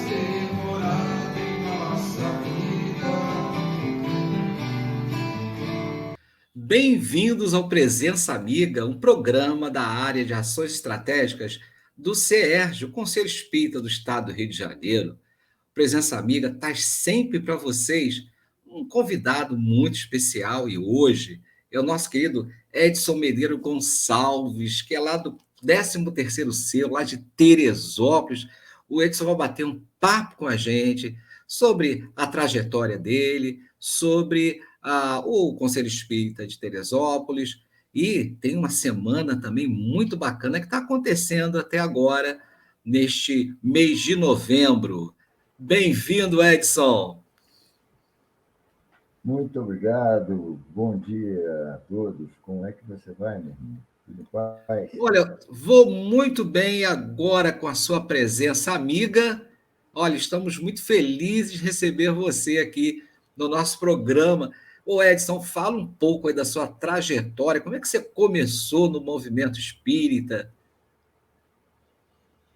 demorado em nossa vida. Bem-vindos ao Presença Amiga, um programa da área de ações estratégicas do CERJ, o Conselho Espírita do Estado do Rio de Janeiro. Presença Amiga traz sempre para vocês um convidado muito especial e hoje é o nosso querido Edson Medeiros Gonçalves, que é lá do 13º Selo, lá de Teresópolis. O Edson vai bater um papo com a gente sobre a trajetória dele, sobre o Conselho Espírita de Teresópolis, e tem uma semana também muito bacana que está acontecendo até agora, neste mês de novembro. Bem-vindo, Edson. Muito obrigado. Bom dia a todos. Como é que você vai, meu irmão? Tudo em paz? Olha, vou muito bem agora com a sua presença amiga. Olha, estamos muito felizes de receber você aqui no nosso programa. Ô Edson, fala um pouco aí da sua trajetória. Como é que você começou no movimento espírita?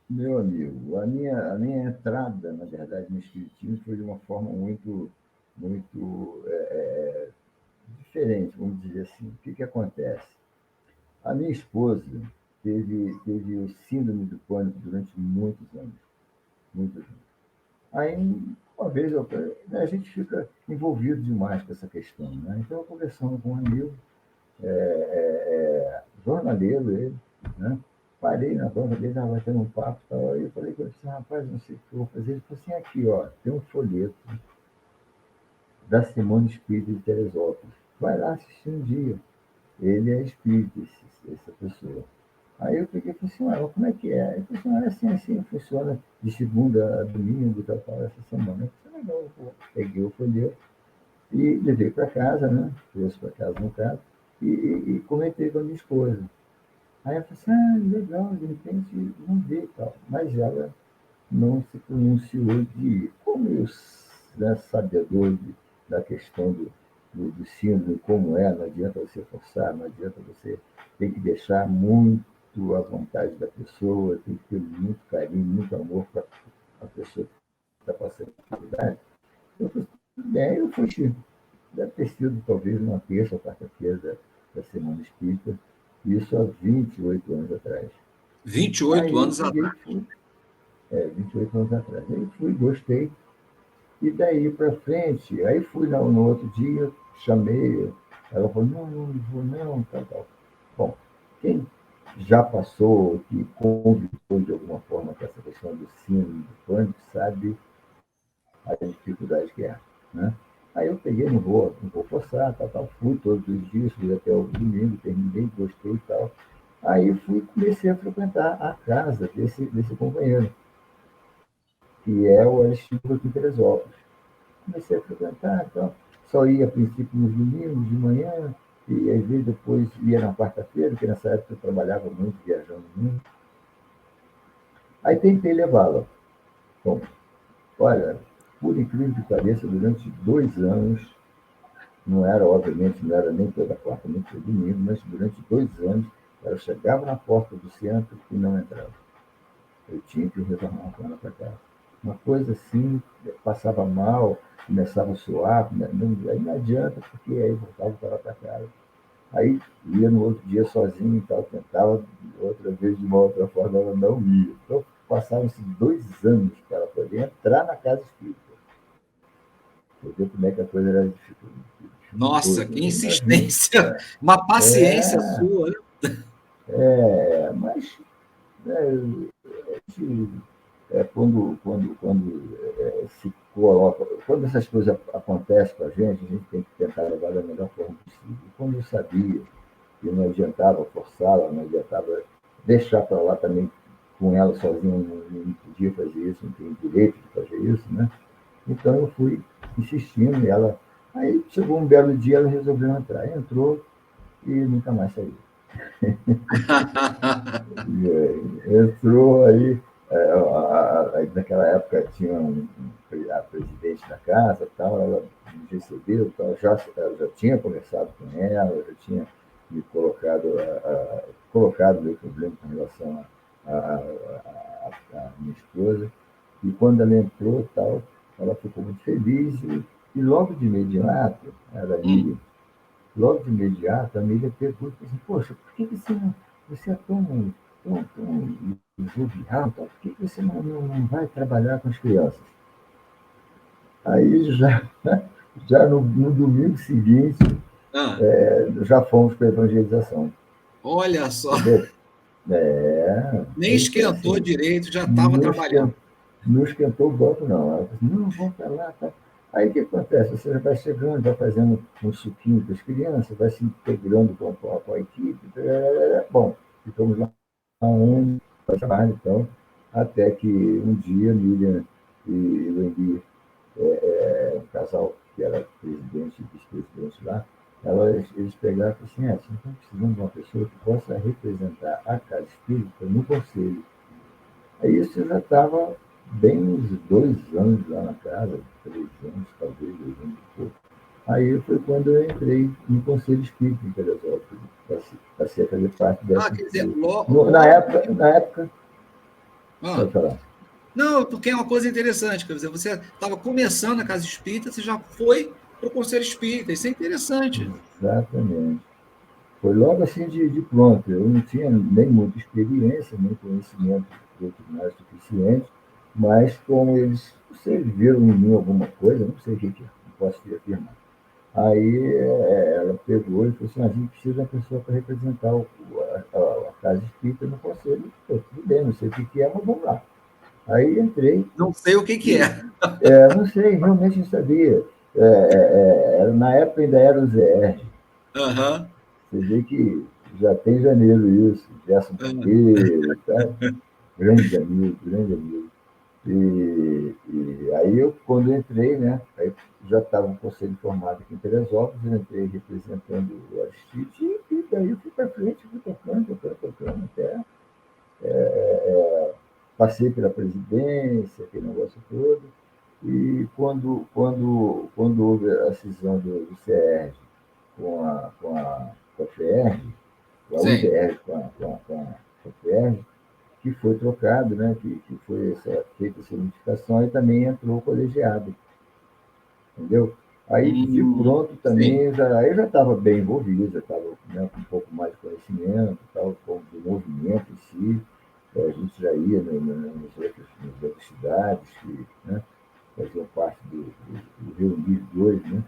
Meu amigo, a minha entrada, na verdade, no Espiritismo foi de uma forma muito diferente, vamos dizer assim. O que acontece? A minha esposa teve o síndrome do pânico durante muitos anos. Muitos anos. Aí, uma vez, né, a gente fica envolvido demais com essa questão. Né? Então, eu conversando com um amigo, jornaleiro ele, né? Parei na banca dele, estava batendo um papo e tal. Aí eu falei com ele assim, rapaz, não sei o que eu vou fazer. Ele falou assim, aqui, ó, tem um folheto da Semana Espírita de Teresópolis. Vai lá assistir um dia. Ele é espírita, essa pessoa. Aí eu peguei e falei assim, mas como é que é? Ele falou assim, assim, funciona de segunda a domingo, tal, essa semana. Eu falei, legal, eu peguei o folheto e levei para casa, né? Trouxe para casa no caso, e comentei com a minha esposa. Aí ela falou assim, legal, de repente vamos ver e tal. Mas ela não se pronunciou de ir. Como eu, né, sabedor da questão do síndrome, como é, não adianta você forçar, não adianta você, tem que deixar muito à vontade da pessoa, tem que ter muito carinho, muito amor para a pessoa que está passando dificuldade. Eu falei, tudo bem, eu fui. Deve ter sido talvez uma terça ou quarta-feira da Semana Espírita, isso há 28 anos atrás. 28 Aí eu anos peguei e atrás. fui, 28 anos atrás. Aí fui, gostei. E daí para frente, aí fui no outro dia, chamei, ela falou, não vou não, tal. Bom, quem já passou, que conviveu de alguma forma com essa questão do síndrome do pânico, sabe a dificuldade que é, né? Aí eu peguei, não vou forçar, tal, fui todos os dias, fui até o domingo, terminei, gostei e tal. Aí comecei a frequentar a casa desse companheiro, que é o Aristides aqui em Teresópolis. Comecei a frequentar, então, só ia a princípio nos domingos de manhã, e às vezes depois ia na quarta-feira, porque nessa época eu trabalhava muito, viajando muito. Aí tentei levá-la. Bom, olha, por incrível que pareça, durante 2 anos, não era, obviamente, não era nem toda quarta, nem todo domingo, mas durante 2 anos, ela chegava na porta do centro e não entrava. Eu tinha que retornar com ela para casa. Uma coisa assim, passava mal, começava a suar, aí não adianta, porque aí voltava com ela para casa. Aí ia no outro dia sozinho e tal, tentava outra vez de uma outra forma, ela não ia. Então passaram-se 2 anos para ela poder entrar na casa espírita. Você vê como é que a coisa era Nossa, dificultosa. que Imagina. insistência, uma paciência É, sua, né? mas gente, quando se coloca, quando essas coisas acontecem com a gente tem que tentar levar da melhor forma possível. E quando eu sabia que não adiantava forçá-la, não adiantava deixar para lá também com ela sozinha, não podia fazer isso, não tinha direito de fazer isso, né? Então eu fui insistindo e ela. Aí chegou um belo dia, ela resolveu entrar. Entrou e nunca mais saiu. Entrou aí, naquela época tinha a presidente da casa, tal, ela me recebeu, tal, ela já tinha conversado com ela, já tinha me colocado meu problema com relação à minha esposa. E quando ela entrou, tal, ela ficou muito feliz e logo de imediato, era a Hum. Miriam, logo de imediato a Miriam perguntou assim, poxa, por que você, não, você é tão jovial, tal, por que você não vai trabalhar com as crianças? Aí já no domingo seguinte, Ah, já fomos para a evangelização, olha só, entendeu? É, nem aí foi esquentou assim, direito, já estava não trabalhando. esquentou, não esquentou o banco, não. Ela falou assim, não, vamos para lá. Tá. Aí o que acontece? Você vai chegando, vai fazendo um suquinho para as crianças, vai se integrando com a equipe. Bom, ficamos lá um ano, trabalho, então, até que um dia Miriam e o Emir, um casal que era presidente e vice-presidente lá, eles pegaram e falaram assim, vocês estão precisando de uma pessoa que possa representar a casa espírita no conselho. Aí isso eu já estava bem uns 2 anos lá na casa, 3 anos, talvez, 2 anos e pouco. Aí foi quando eu entrei no Conselho Espírita em Teresópolis, passei a fazer parte Ah, dessa quer dizer, empresa. Na logo. época, pode Ah, falar. não, porque é uma coisa interessante, quer dizer, você estava começando a casa espírita, você já foi para o conselho espírita, isso é interessante. Exatamente. Foi logo assim de pronto. Eu não tinha nem muita experiência, nem conhecimento doutrinário suficiente, mas como eles, vocês viram em mim alguma coisa, não sei o que é, não posso afirmar. Aí ela pegou e falou assim, a gente precisa de uma pessoa para representar a casa espírita no conselho. Pô, tudo bem, não sei o que é, mas vamos lá. Aí entrei Não sei o que que e é. não sei, realmente não sabia. Na época ainda era o ZR. Aham. Você vê que já tem janeiro isso, Gerson Aham. Monteiro, tá? Grande amigo, grande amigo. E aí eu, quando eu entrei, né, aí já estava um conselho formado aqui em Teresópolis, eu entrei representando o Aristide, e daí eu fui para frente, fui tocando, até passei pela presidência, aquele negócio todo, e quando houve a cisão do CERJ com a FERJ, a Sim. UDR com a FERJ, que foi trocado, né, que foi feita essa unificação, aí também entrou o colegiado, entendeu? Aí, de pronto, também, Sim. aí eu já estava bem envolvido, já estava, né, com um pouco mais de conhecimento, tal, do movimento em si, a gente já ia nas outras cidades que, né, faziam parte do Reunir 2, né?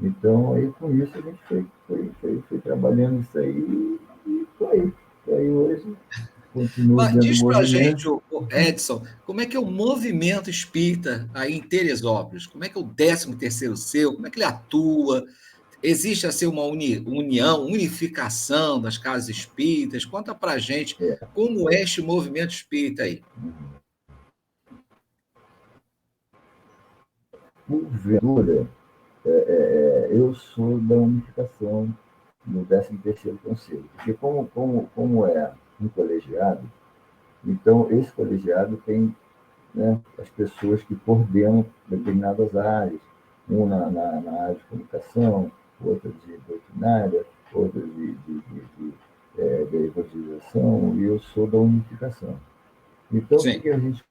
Então, aí com isso a gente foi trabalhando isso aí e foi aí hoje, continuo Mas dentro do diz para a movimento. gente, ô Edson, como é que é o movimento espírita aí em Teresópolis? Como é que é o 13º seu? Como é que ele atua? Existe assim uma união, unificação das casas espíritas? Conta para a gente É, como é este movimento espírita aí. porventura, eu sou da unificação no 13º Conselho, porque como é um colegiado, então esse colegiado tem, né, as pessoas que coordenam determinadas áreas, um na área de comunicação, outra de doutrinária, outra de evangelização, e eu sou da unificação. Então, o que, Sim. que a gente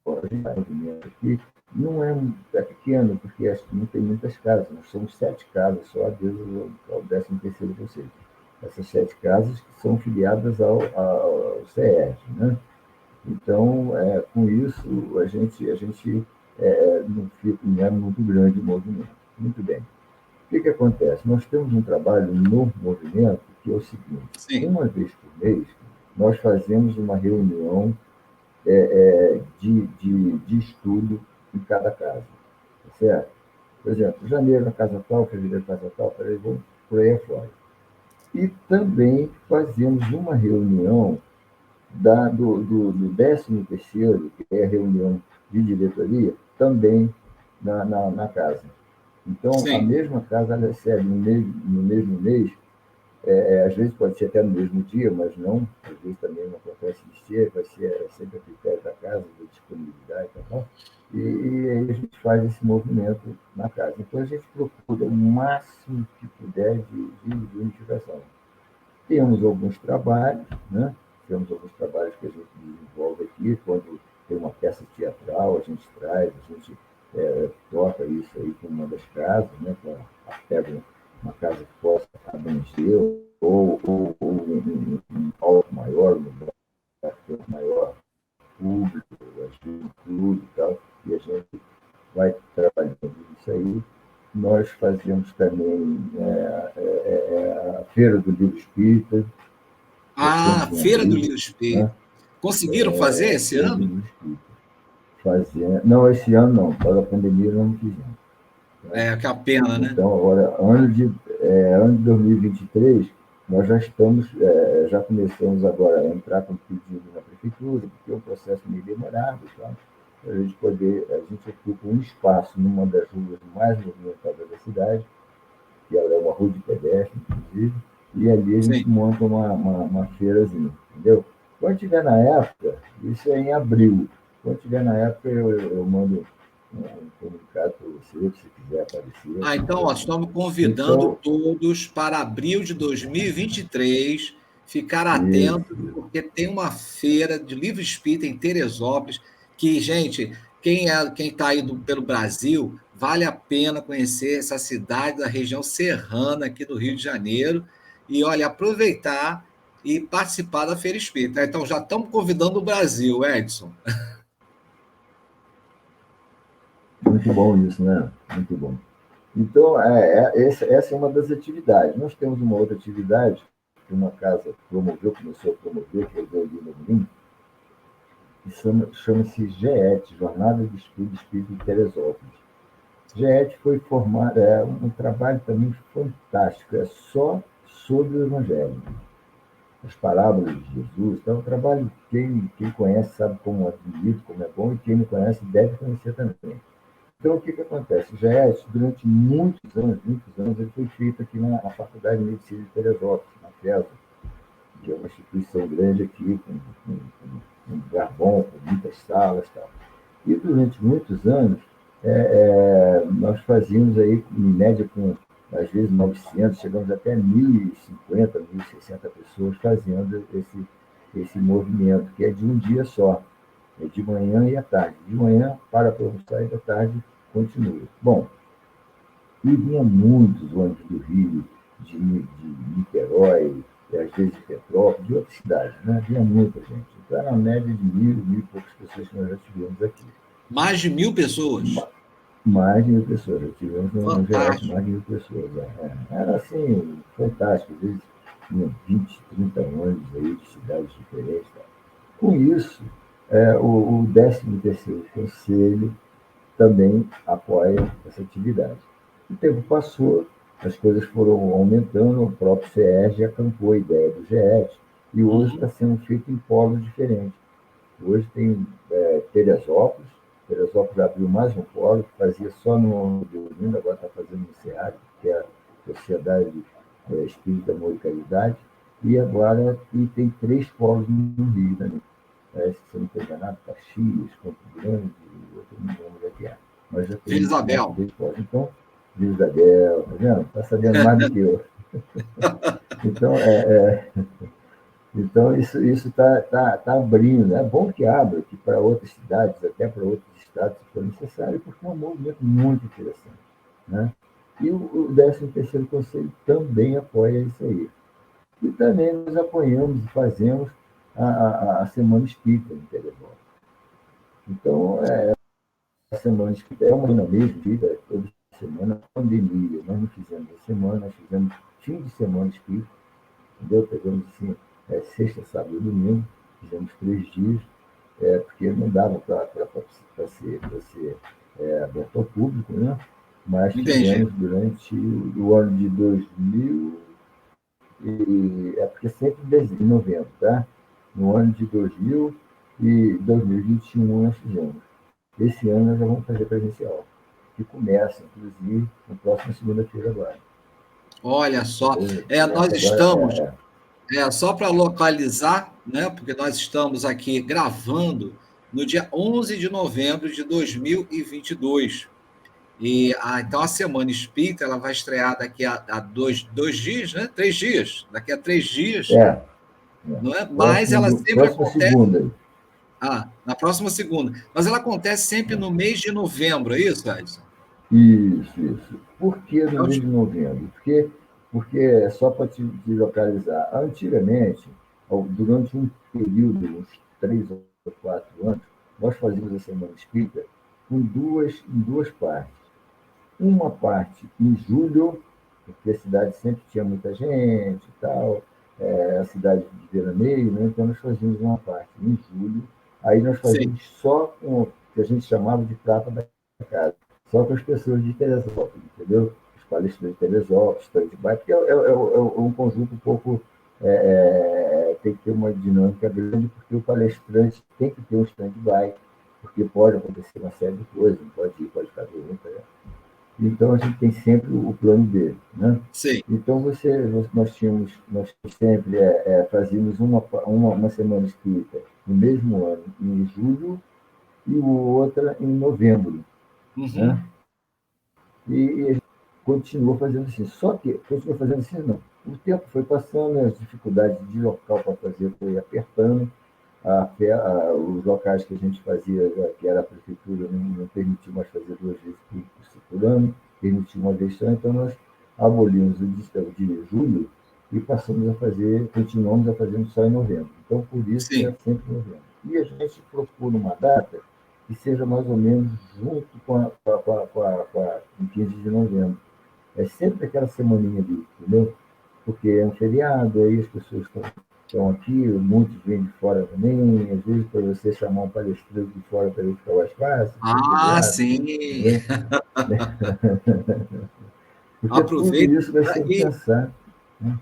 movimento aqui não é pequeno, porque acho que não tem muitas casas, nós somos 7 casas só, desde ao 13º Conselho. Essas 7 casas que são filiadas ao CERJ, né? Então, com isso, a gente não, fica, não é muito grande o movimento. Muito bem. O que acontece? Nós temos um trabalho no movimento que é o seguinte: Sim. uma vez por mês, nós fazemos uma reunião de estudo em cada casa. Tá certo? Por exemplo, janeiro na casa tal, fevereiro na casa tal, vamos por aí afora. E também fazemos uma reunião do 13º, que é a reunião de diretoria, também na casa. Então, a Sim. mesma casa ela recebe no mesmo mês, às vezes pode ser até no mesmo dia, mas não, às vezes também não acontece de ser, vai ser sempre a critério da casa, da disponibilidade e tal. E aí a gente faz esse movimento na casa. Então a gente procura o máximo que puder de unificação. Temos alguns trabalhos, né? Temos alguns trabalhos que a gente desenvolve aqui, quando tem uma peça teatral, a gente traz, a gente toca isso aí com uma das casas, né? Pega uma casa que possa abranger, ou um palco maior, um lugar que tenha maior público, às vezes um clube e tal, e a gente vai trabalhando isso aí. Nós fazemos também a Feira do Livro Espírita. Feira do Livro Espírita. Né? Conseguiram fazer esse Feira ano? do Livro Espírita. Não, esse ano não, por causa da pandemia não fizemos. Né? Que é a pena, né? Então, agora, ano de 2023, nós já começamos agora a entrar com pedido na prefeitura, porque é um processo meio demorado, tá? Para a gente ocupa um espaço numa das ruas mais movimentadas da cidade, que ela é uma rua de pedestre, inclusive, e ali a gente monta uma feirazinha, entendeu? Quando tiver na época, isso é em abril, quando tiver na época eu mando um comunicado para você, se quiser aparecer. Então, estamos convidando todos para abril de 2023, ficar atentos, porque tem uma feira de livro espírita em Teresópolis, que, gente, quem está aí pelo Brasil, vale a pena conhecer essa cidade da região serrana aqui do Rio de Janeiro, e, olha, aproveitar e participar da Feira Espírita. Então, já estamos convidando o Brasil, Edson. Muito bom isso, né? Muito bom. Então, essa é uma das atividades. Nós temos uma outra atividade que uma casa começou a promover, que é o Deolino Molim, que chama-se GET, Jornada de Estudo Espírita de Teresópolis. GET foi formada, é um trabalho também fantástico, é só sobre o Evangelho. As parábolas de Jesus, então é um trabalho que quem conhece sabe como é bonito, como é bom, e quem não conhece deve conhecer também. Então, o que acontece? O GES, durante muitos anos, ele foi feito aqui na Faculdade de Medicina de Teresópolis, na FESA, que é uma instituição grande aqui, com um lugar bom, com muitas salas e tal. E durante muitos anos, nós fazíamos aí, em média, com, às vezes, 900, chegamos até 1.050, 1.060 pessoas fazendo esse movimento, que é de um dia só. É de manhã e à tarde. De manhã, para almoçar, e da tarde continua. Bom, e vinha muitos ônibus do Rio, de Niterói, às vezes de Petrópolis, de outras cidades, né? Vinha muita gente. Então, era uma média de 1.000 e poucas pessoas que nós já tivemos aqui. Mais de 1.000 pessoas? Mais de 1.000 pessoas. Já tivemos no geral mais de 1.000 pessoas. Era assim, fantástico. Às vezes tinha 20, 30 ônibus aí de cidades diferentes. Tá? Com isso, o 13º Conselho também apoia essa atividade. O tempo passou, as coisas foram aumentando, o próprio CERJ acampou a ideia do GET, e hoje está sendo feito em polos diferentes. Hoje tem Teresópolis abriu mais um polo, que fazia só no Deolino, agora está fazendo no SEAD, que é a Sociedade Espírita Amor e Caridade, e agora tem 3 polos no Rio também. Se você não tem enganado, Caxias, Campo Grande, outro não lembro onde é que é. Mas já tem Vila Isabel. Então, Vila Isabel, tá vendo? Está sabendo mais do que eu. Então, isso está abrindo. É bom que abra aqui para outras cidades, até para outros estados, se for necessário, porque é um movimento muito interessante. Né? E o 13º Conselho também apoia isso aí. E também nós apoiamos e fazemos a Semana Espírita em Teresópolis. Então, a Semana Espírita é uma mesmo, toda semana, pandemia. Nós não fizemos a semana, nós fizemos fim de semana espírita, entendeu? Pegamos assim, sexta, sábado e domingo, fizemos 3 dias, porque não dava para ser aberto ao público, né? Mas fizemos durante o ano de 2000, porque sempre em novembro, tá? No ano de 2000 e 2021 nós fizemos. Esse ano nós já vamos fazer presencial, que começa, inclusive, na próxima segunda-feira agora. Olha só, nós estamos, só para localizar, né, porque nós estamos aqui gravando no dia 11 de novembro de 2022. Então, a Semana Espírita ela vai estrear daqui a 2 dias, né? 3 dias. Daqui a 3 dias. Não é? Mas ela sempre acontece. Segunda. Na próxima segunda. Mas ela acontece sempre no mês de novembro, é isso, Edson? Isso, isso. Por que no É o mês de novembro? Porque é só para te localizar. Antigamente, durante um período, uns 3 ou 4 anos, nós fazíamos a Semana Espírita em duas partes. Uma parte em julho, porque a cidade sempre tinha muita gente e tal, a cidade de veraneio, né? Então nós fazíamos uma parte em julho, aí nós Sim. fazíamos só com o que a gente chamava de prata da casa, só com as pessoas de Teresópolis, entendeu? Os palestrantes de Teresópolis, stand-by, porque é um conjunto um pouco. Tem que ter uma dinâmica grande, porque o palestrante tem que ter um stand-by, porque pode acontecer uma série de coisas, não pode ir, pode ficar doente, né? Então, a gente tem sempre o plano B, né? Sim. Então, nós sempre fazíamos uma semana espírita no mesmo ano, em julho, e outra em novembro, né? Uhum. E a gente continuou fazendo assim. Só que, continuou fazendo assim, não. O tempo foi passando, as dificuldades de local para fazer foi apertando, os locais que a gente fazia, que era a prefeitura, não permitiu mais fazer 2 vezes por ano, permitiu uma vez só, então nós abolimos o de julho e continuamos a fazer só em novembro. Então, por isso que é Sim. sempre em novembro. E a gente procura uma data que seja mais ou menos junto em 15 de novembro. É sempre aquela semaninha ali, entendeu? Porque é um feriado, aí as pessoas estão aqui, muitos vêm de fora também, às vezes para você chamar um palestrante de fora para ele ficar mais fácil, ser imediato, Sim. entendeu? Porque tudo Aproveita. isso vai sempre E, pensar, né?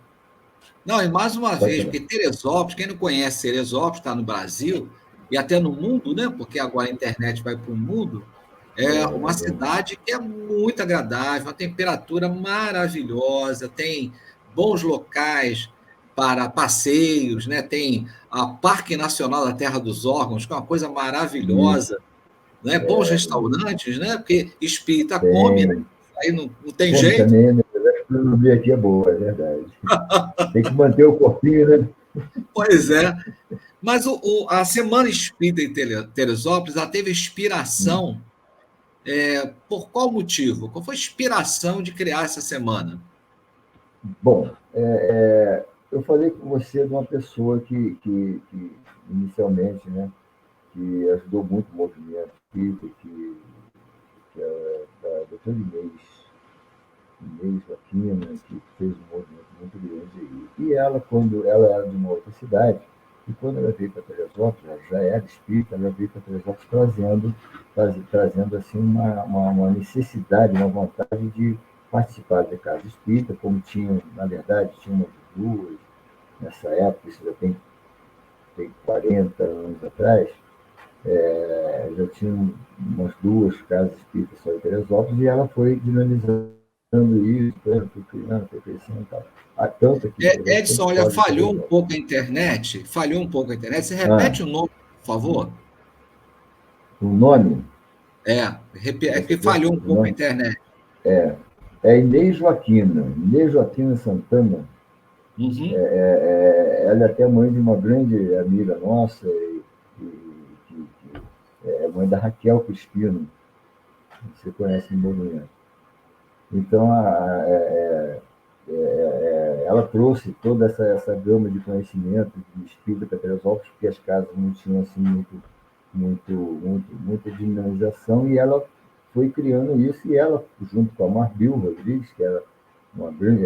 não, e mais uma Pode vez, falar. porque Teresópolis, quem não conhece Teresópolis, está no Brasil e até no mundo, né? Porque agora a internet vai para o mundo. É uma cidade que é muito agradável, uma temperatura maravilhosa, tem bons locais para passeios, né? Tem a Parque Nacional da Terra dos Órgãos, que é uma coisa Isso, maravilhosa, né? Bons restaurantes, né? Porque espírita come, né? tem. Aí não tem Come jeito. também, né? A gastronomia aqui é boa, é verdade. Tem que manter o corpinho, né? Pois é. Mas a Semana Espírita em Teresópolis, ela teve inspiração. Por qual motivo? Qual foi a inspiração de criar essa semana? Bom, eu falei com você de uma pessoa que inicialmente, né, que ajudou muito o movimento espírita, que é a doutora Inês Joaquina, que fez um movimento muito grande aí. E ela, quando ela era de uma outra cidade, e quando ela veio para Teresópolis, ela já era espírita, ela veio para Teresópolis trazendo assim, uma necessidade, uma vontade de participar da casa espírita, como tinham, na verdade, tinha umas duas, nessa época, isso já tem 40 anos atrás, já tinha umas duas casas espíritas só em Teresópolis, e ela foi dinamizando isso, foi criando, foi crescendo e tal. Há tanto aqui em Teresópolis Edson, quanto olha, fora de falhou um Teresópolis. pouco a internet. Falhou um pouco a internet. Você Ah, repete o nome, por favor? o nome, É que falhou um o pouco a nome internet. é Inês Joaquina Santana. Uhum. Ela é até mãe de uma grande amiga nossa, que é mãe da Raquel Crispino, você conhece no movimento. Então, ela trouxe toda essa gama de conhecimento de espírita para Teresópolis, porque as casas não tinham assim, muita dinamização, e ela foi criando isso, e ela, junto com a Marbil Rodrigues, que era uma grande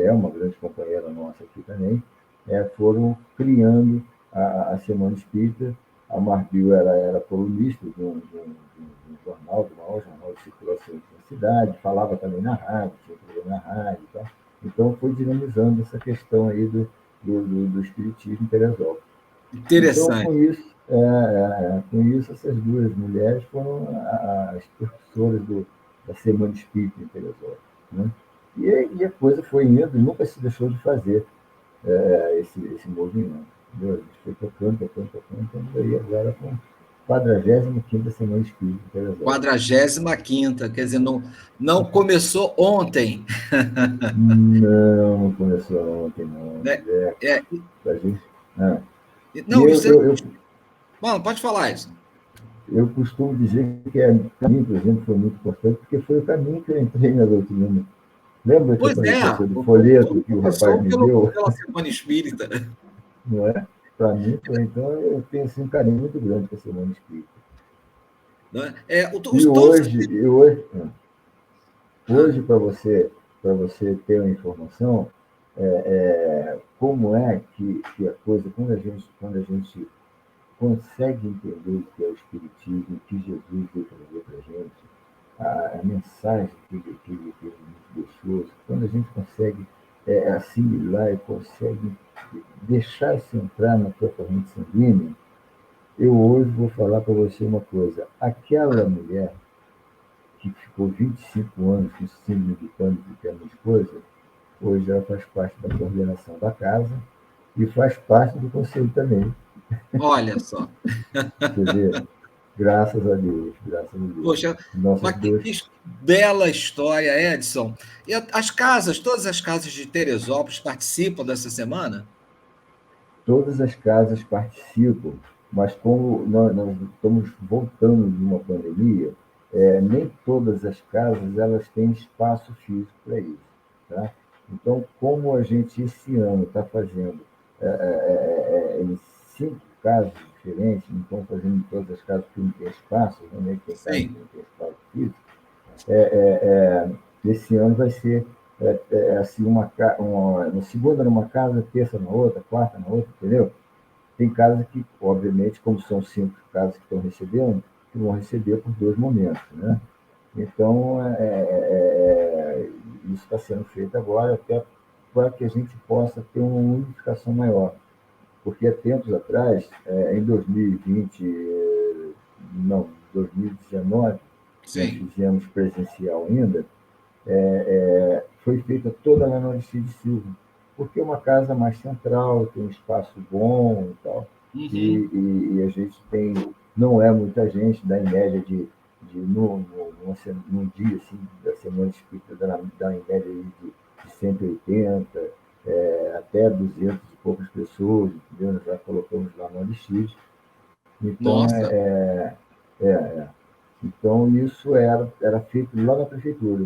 companheira nossa aqui também, foram criando a Semana Espírita. A Marbil era colunista de um jornal, do maior jornal de circulação da cidade, falava também na rádio, tinha programa na rádio e tal. Então, foi dinamizando essa questão aí do espiritismo em Teresópolis. Então, Interessante. com isso, essas duas mulheres foram as professoras da Semana Espírita em Teresópolis, né? E a coisa foi indo, nunca se deixou de fazer esse movimento. Entendeu? A gente foi tocando, estamos aí agora com a 45ª Semana Espírita em Teresópolis. 45ª, quer dizer, não começou ontem, Não começou ontem, não. né? Mas É, a gente, ah. E não, eu, isso é... eu, eu Bom, pode falar isso. Eu costumo dizer que para mim, por exemplo, foi muito importante, porque foi o caminho que eu entrei na doutrina. Lembra que eu Pois falei é, para você do folheto tudo que o rapaz começou me deu? pela Semana Espírita. Não é? Para mim foi, então, eu tenho assim, um carinho muito grande com a Semana Espírita. Né? E Todos. Ah, hoje para você ter uma informação, como é que a coisa, quando a gente consegue entender o que é o Espiritismo, o que Jesus veio trazer para a gente, a mensagem que ele nos deixou, quando a gente consegue assimilar e consegue deixar isso entrar na tua corrente sanguínea, eu hoje vou falar para você uma coisa. Aquela mulher que ficou 25 anos com síndrome de pânico, que é a minha esposa, hoje ela faz parte da coordenação da casa e faz parte do conselho também. olha só. Você vê? Graças a Deus, graças a Deus. Poxa, Nossas mas duas, que bela história, Edson. E as casas, todas as casas de Teresópolis participam dessa semana? todas as casas participam, mas como nós estamos voltando de uma pandemia, nem todas as casas elas têm espaço físico para isso. Tá? Então, como a gente esse ano está fazendo em 5 casas diferentes, não estamos fazendo em todas as casas porque não tem espaço, realmente tem casas que Sim. não tem espaço físico, esse ano vai ser assim, na segunda numa casa, terça na outra, quarta na outra, entendeu? Tem casas que, obviamente, como são 5 casas que estão recebendo, que vão receber por 2 momentos, né? Então, isso está sendo feito agora até para que a gente possa ter uma unificação maior. Porque há tempos atrás, em 2020, não, 2019, nós Sim. fizemos presencial ainda, foi feita toda lá na Aristides Silva, porque é uma casa mais central, tem um espaço bom e tal, Uhum. e a gente tem, não é muita gente, dá em média num dia assim, da semana espírita, dá em média de 180, até 200 e poucas pessoas, entendeu? Nós já colocamos lá no Aristides, então Nossa, então isso era feito lá na prefeitura.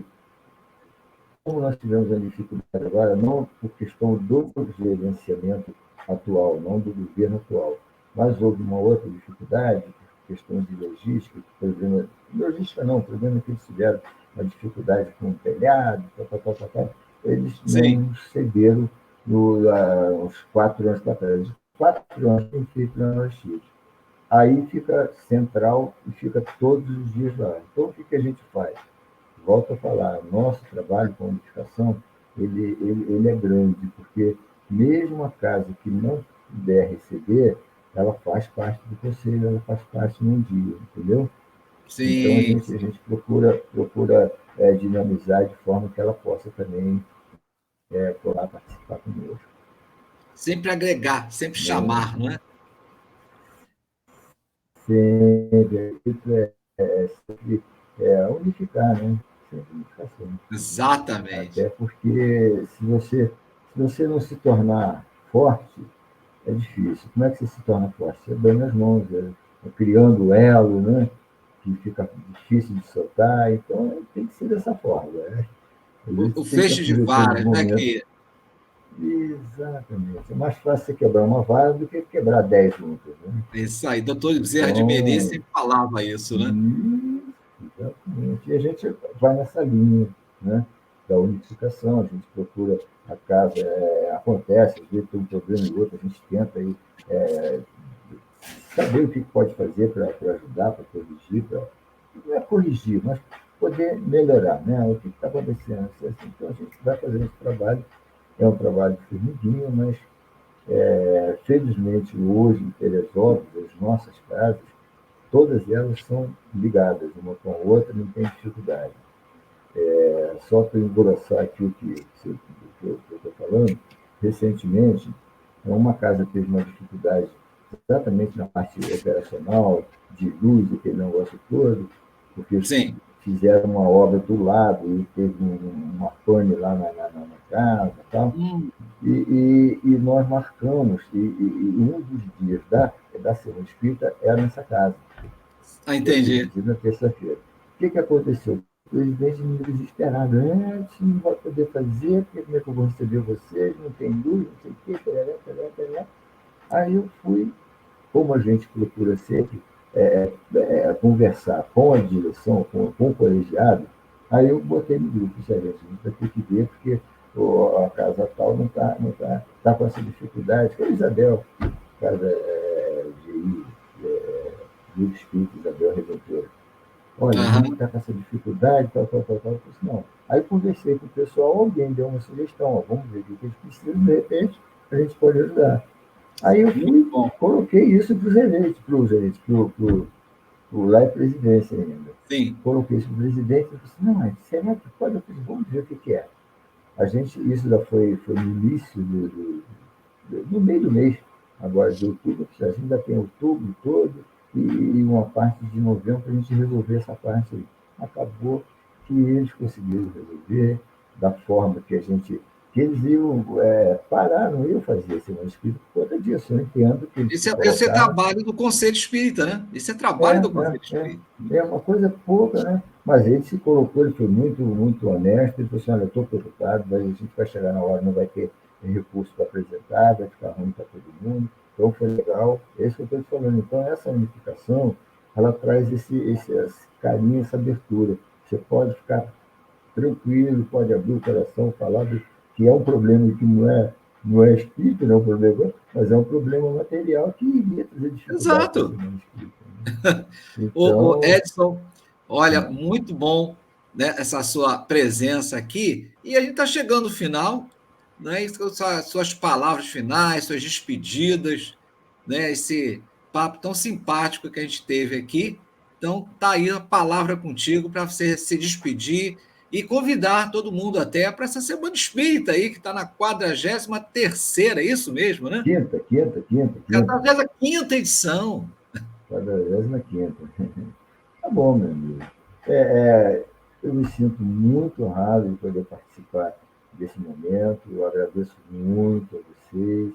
Como nós tivemos a dificuldade agora, não por questão do gerenciamento atual, não do governo atual, mas houve uma outra dificuldade, por questão de logística, problema que eles tiveram, uma dificuldade com o telhado, eles sim. não cederam uns 4 anos para trás. 4 anos tem feito na Chile. Aí fica central e fica todos os dias lá. Então, o que a gente faz? Volto a falar, nosso trabalho com unificação, ele é grande, porque mesmo a casa que não puder receber, ela faz parte do conselho, ela faz parte num dia, entendeu? Então Sim. a gente procura dinamizar de forma que ela possa também poder participar conosco. Sempre agregar, sempre Né? chamar, não é? Sempre, sempre unificar, né? Sempre unificação. Exatamente. Até porque se você não se tornar forte, é difícil. Como é que você se torna forte? Você dando as mãos, criando elo, né? Que fica difícil de soltar. Então, tem que ser dessa forma. Né? A gente O tem que feixe de aproveitar os varas, né? momentos. Exatamente. É mais fácil você quebrar uma vara do que quebrar 10 juntas. Né? Isso aí. Doutor Bezerra de Menezes Então, sempre falava isso, né? exatamente. E a gente vai nessa linha, né, da unificação, a gente procura a casa, acontece, às vezes tem um problema e outro, a gente tenta aí, é, saber o que pode fazer para ajudar, para corrigir, não é corrigir, mas poder melhorar, né? O que está acontecendo. Então a gente vai fazer esse trabalho, é um trabalho de formiguinha, mas felizmente hoje em Teresópolis, as nossas casas, todas elas são ligadas uma com a outra, não tem dificuldade. Só para engrossar aqui o que eu estou falando, recentemente, uma casa teve uma dificuldade exatamente na parte operacional, de luz, aquele negócio todo, porque Sim. fizeram uma obra do lado e teve uma pane lá na casa e tal. Hum, E nós marcamos, e um dos dias da Semana Espírita era nessa casa. Ah, Eu fui entendi. demitido na terça-feira. O que aconteceu? O presidente me desesperado. Você não vai poder fazer, porque como é que eu vou receber vocês? Não tem luz, não sei o quê, tarará, tarará, tarará. Aí eu fui, como a gente procura sempre conversar com a direção, com o colegiado, aí eu botei no grupo, sério, a gente vai ter que ver, porque a casa tal não tá com essa dificuldade, que é a Isabel, casa de espírito, Isabel Redentora. Olha, a gente Aham. está com essa dificuldade, tal, tal, tal, tal. Eu disse, não. Aí conversei com o pessoal, alguém deu uma sugestão, ó, vamos ver o que eles precisam, de repente a gente pode ajudar. Aí eu Muito fui e bom. coloquei isso para o lá é presidência ainda. Sim. Coloquei isso para o presidente e disse, não, mas será que pode? Eu falei, vamos ver o que é. Isso já foi no início no meio do mês, agora de outubro, a gente ainda tem outubro todo e uma parte de novembro para a gente resolver essa parte aí. Acabou que eles conseguiram resolver da forma que eles iam parar, não iam fazer esse manuscrito por conta disso. Eu entendo que eles se Esse é colocaram. trabalho do Conselho Espírita, né? Esse é trabalho do Conselho Espírita. É uma coisa pouca, né? Mas ele se colocou, ele foi muito, muito honesto. Ele falou assim: olha, eu estou preocupado, mas a gente vai chegar na hora, não vai ter recurso para apresentar, vai ficar ruim para todo mundo. Então foi legal. É isso que eu estou te falando. Então, essa unificação, ela traz esse carinho, essa abertura. Você pode ficar tranquilo, pode abrir o coração, falar que é um problema que não é espírito, não é um problema, mas é um problema material que iria trazer dificuldade para esse Exato. mundo espírita. Né? O Então, Edson, olha, né, muito bom, né, essa sua presença aqui. E a gente está chegando no final, né? E suas palavras finais, suas despedidas, né? Esse papo tão simpático que a gente teve aqui. Então, tá aí a palavra contigo para você se despedir e convidar todo mundo até para essa Semana Espírita aí, que está na 43ª, é isso mesmo, né? quinta, 45ª edição. 45ª. Tá bom, meu amigo. Eu me sinto muito honrado de poder participar desse momento. Eu agradeço muito a vocês,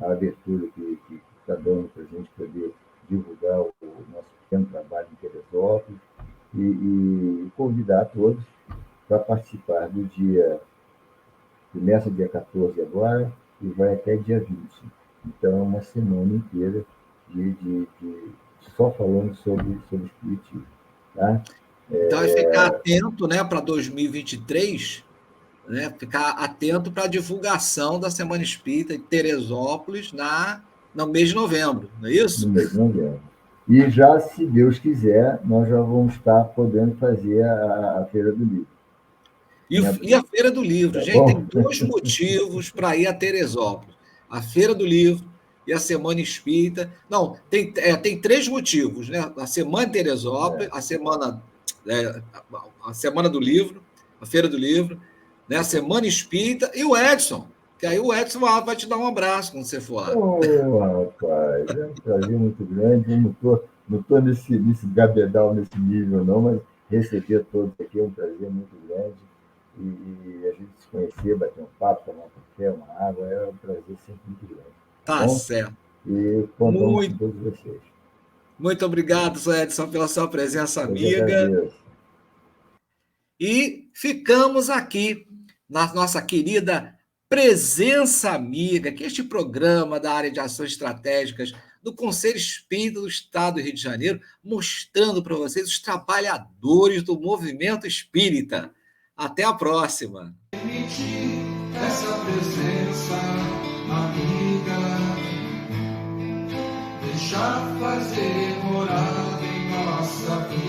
a abertura que está dando para a gente poder divulgar o nosso pequeno trabalho em Teresópolis e convidar a todos para participar do dia, começa dia 14 agora e vai até dia 20. Então, é uma semana inteira de só falando sobre espiritismo. Tá? Então, é ficar atento, né, para 2023, né, ficar atento para a divulgação da Semana Espírita de Teresópolis no mês de novembro, não é No isso? mês de novembro. E já, se Deus quiser, nós já vamos estar podendo fazer a Feira do Livro. E, Né, e a Feira do Livro, tá gente, tem bom? dois motivos para ir a Teresópolis: a Feira do Livro e a Semana Espírita. Não, tem três motivos, né? A Semana de Teresópolis, É, é, a Semana do Livro, a Feira do Livro, né? A Semana Espírita e o Edson, que aí o Edson vai te dar um abraço quando você for lá. oh, rapaz, é um prazer muito grande. Eu não tô nesse gabedal, nesse nível, não, mas receber todos aqui é um prazer muito grande. E a gente se conhecer, bater um papo, tomar um café, uma água, é um prazer sempre muito grande. Tá Tá bom? certo. E contamos com Muito, todos vocês. muito obrigado, Edson, pela sua presença Eu que amiga. agradeço. E ficamos aqui na nossa querida Presença Amiga, que é este programa da área de ações estratégicas do Conselho Espírita do Estado do Rio de Janeiro, mostrando para vocês os trabalhadores do movimento espírita. Até a próxima. Permitir essa presença amiga, deixar fazer morada em nossa vida.